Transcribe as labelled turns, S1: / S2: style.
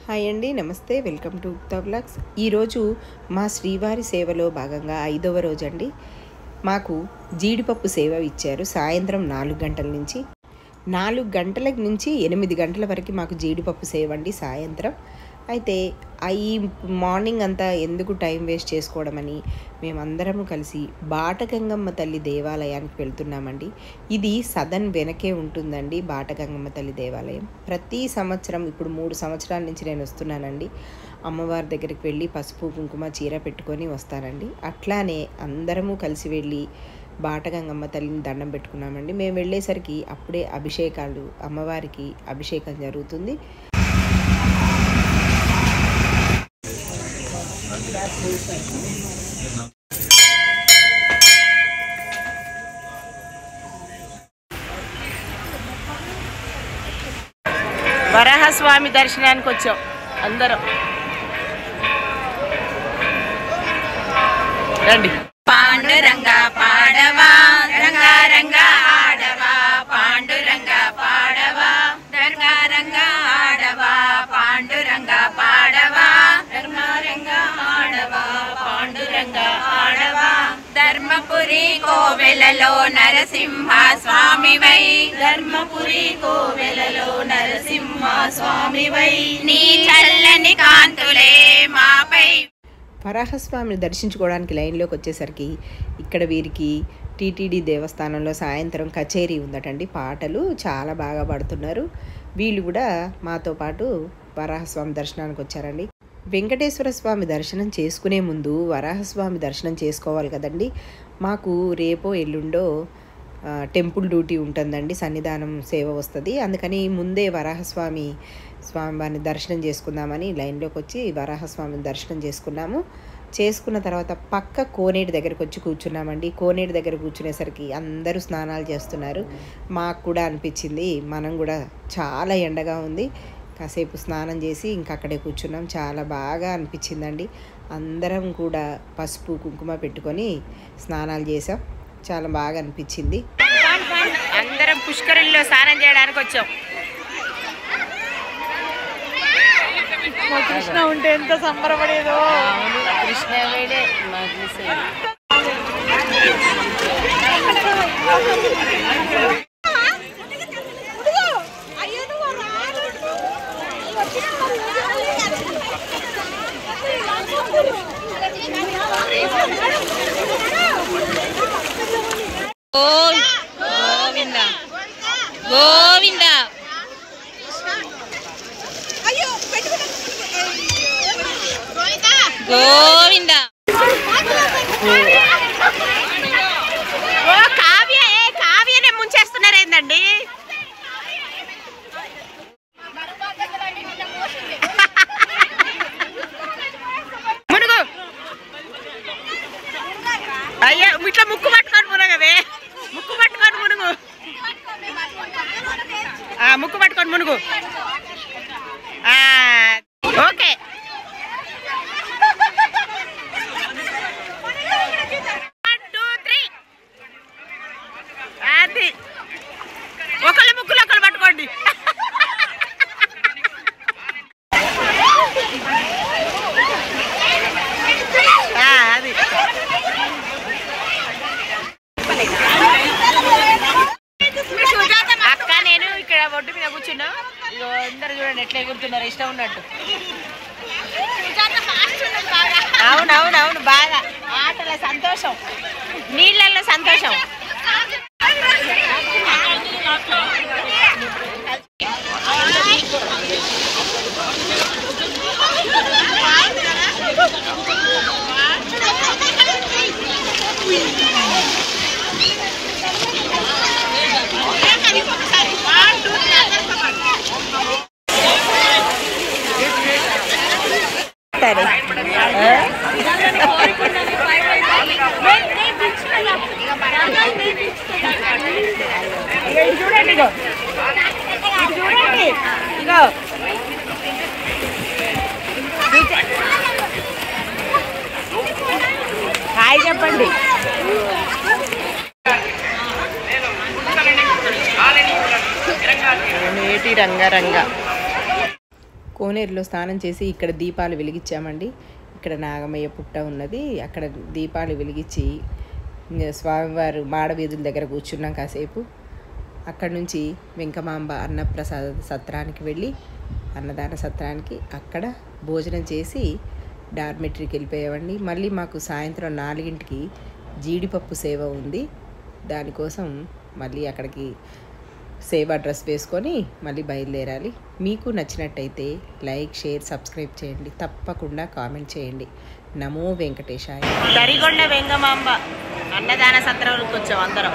S1: Hi అండి, నమస్తే. Welcome to ఉక్తా vlogs. ఈరోజు మా శ్రీవారి సేవలో భాగంగా 5వ రోజు అండి. మాకు జీడిపప్పు సేవ ఇచ్చారు. సాయంత్రం 4 గంటల నుంచి 8 గంటల వరకు మాకు జీడిపప్పు సేవ అండి సాయంత్రం. అయితే ఈ మార్నింగ్ అంతా ఎందుకు టైం వేస్ట్ చేసుకోవడమని మేమందరము కలిసి బాటగంగమ్మ తల్లి దేవాలయానికి వెళ్తున్నామండి. ఇది సదన్ వెనకే ఉంటుందండి బాటగంగమ్మ తల్లి దేవాలయం. ప్రతి సంవత్సరం ఇప్పుడు 3 సంవత్సరాల నుంచి నేను వస్తున్నానండి. అమ్మవారి దగ్గరికి వెళ్ళి పసుపు కుంకుమ చీర పెట్టుకొని వస్తానండి. అట్లానే అందరము కలిసి వెళ్ళి బాటగంగమ్మ తల్లిని దండం పెట్టుకున్నామండి. మేము వెళ్ళేసరికి అప్పుడే అభిషేకాలు, అమ్మవారికి అభిషేకం జరుగుతుంది. వరాహస్వామి దర్శనానికి వచ్చాం అందరం. రండి.
S2: పాండురంగ పాడవా రంగా రంగా ఆడవా, పాండురంగ పాడవా రంగా రంగా ఆడవా, పాండురంగ పాడవా రంగా రంగా ఆడవా, పాండురంగ ఆడవా. ధర్మపురి కోవెలలో నరసింహ స్వామివై, ధర్మపురి కోవెలలో నరసింహ స్వామివై, నీ చల్లని కాంతులే మాపై.
S1: వరాహస్వామిని దర్శించుకోవడానికి లైన్లోకి వచ్చేసరికి ఇక్కడ వీరికి టీటీడీ దేవస్థానంలో సాయంత్రం కచేరీ ఉందటండి. పాటలు చాలా బాగా పాడుతున్నారు. వీళ్ళు కూడా మాతో పాటు వరాహస్వామి దర్శనానికి వచ్చారండి. వెంకటేశ్వర స్వామి దర్శనం చేసుకునే ముందు వరాహస్వామి దర్శనం చేసుకోవాలి కదండి. మాకు రేపో ఎల్లుండో టెంపుల్ డ్యూటీ ఉంటుందండి, సన్నిధానం సేవ వస్తుంది. అందుకని ముందే స్వామివారిని దర్శనం చేసుకుందామని లైన్లోకి వచ్చి వరాహస్వామిని దర్శనం చేసుకున్న తర్వాత పక్క కోనేటి దగ్గరకు వచ్చి కూర్చున్నామండి. కోనేటి దగ్గర కూర్చునేసరికి అందరూ స్నానాలు చేస్తున్నారు. మాకు కూడా అనిపించింది, మనం కూడా చాలా ఎండగా ఉంది, కాసేపు స్నానం చేసి అక్కడే కూర్చున్నాం. చాలా బాగా అనిపించిందండి. అందరం కూడా పసుపు కుంకుమ పెట్టుకొని స్నానాలు చేసాం. చాలా బాగా అనిపించింది.
S2: అందరం పుష్కరిణిలో స్నానం చేయడానికి వచ్చాం.
S3: కృష్ణ ఉంటే ఎంత సంబరపడేదో.
S2: కృష్ణ వేడే గోవింద గోవింద. గోవింద. ఓ కావ్యనే ముంచేస్తున్నారు ఏందండి? మునుగు అయ్యా, ఇట్లా ముక్కు పట్టుకొని మునగవే, ముక్కు పట్టుకొని మునుగు, ముక్కు పట్టుకొని మునుగు. ఓకే. అది ఒకళ్ళ ముక్కులు ఒకళ్ళు పట్టుకోండి. అది అక్క, నేను ఇక్కడ ఒడ్డు మీద కూర్చున్నా. ఇగో అందరు చూడండి ఎట్లా ఎగురుతున్నారు, ఇష్టం ఉన్నట్టు. అవునవునవును, బాగా ఆటల సంతోషం, నీళ్ళల్లో సంతోషం. చూడండి, ఇగో చూడండి, ఇగో హాయ్ చెప్పండి. నేటి రంగరంగ
S1: కోనేరులో స్నానం చేసి ఇక్కడ దీపాలు వెలిగించామండి. ఇక్కడ నాగమయ్య పుట్ట ఉన్నది, అక్కడ దీపాలు వెలిగించి స్వామివారు మాడవీధుల దగ్గర కూర్చున్నాం కాసేపు. అక్కడ నుంచి వెంకమాంబ అన్నప్రసాద సత్రానికి వెళ్ళి అన్నదాన సత్రానికి అక్కడ భోజనం చేసి డార్మెటరీకి వెళ్ళిపోయామండి. మళ్ళీ మాకు సాయంత్రం 4ంటికి జీడిపప్పు సేవ ఉంది, దానికోసం మళ్ళీ అక్కడికి సేవ డ్రెస్ వేసుకొని మళ్ళీ బయలుదేరాలి. మీకు నచ్చినట్టయితే లైక్, షేర్, సబ్స్క్రైబ్ చేయండి. తప్పకుండా కామెంట్ చేయండి. నమో వెంకటేశాయ.
S2: దరిగొండ వెంగమాంబ అన్నదాన సత్రంలోకి వచ్చాం అందరం.